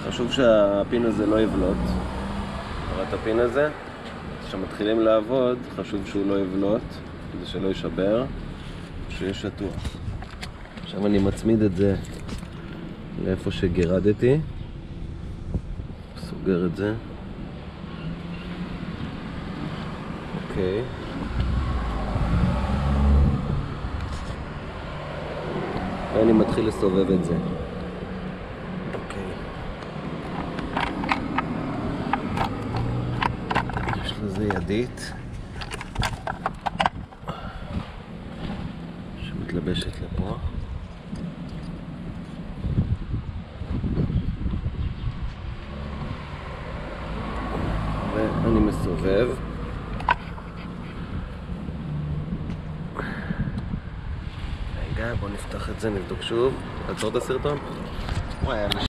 חשוב שהפין הזה לא יבלוט. רואה את הפין הזה? כשמתחילים לעבוד, חשוב שהוא לא יבלוט, כדי שלא יישבר, שיהיה שטוח. עכשיו אני מצמיד את זה לאיפה שגירדתי. סוגר את זה. אוקיי. ואני מתחיל לסובב את זה. אוקיי. יש לזה ידית שמתלבשת לפה. ואני מסובב. רגע, בוא נפתח את זה, נבדוק שוב. לעצור את הסרטון.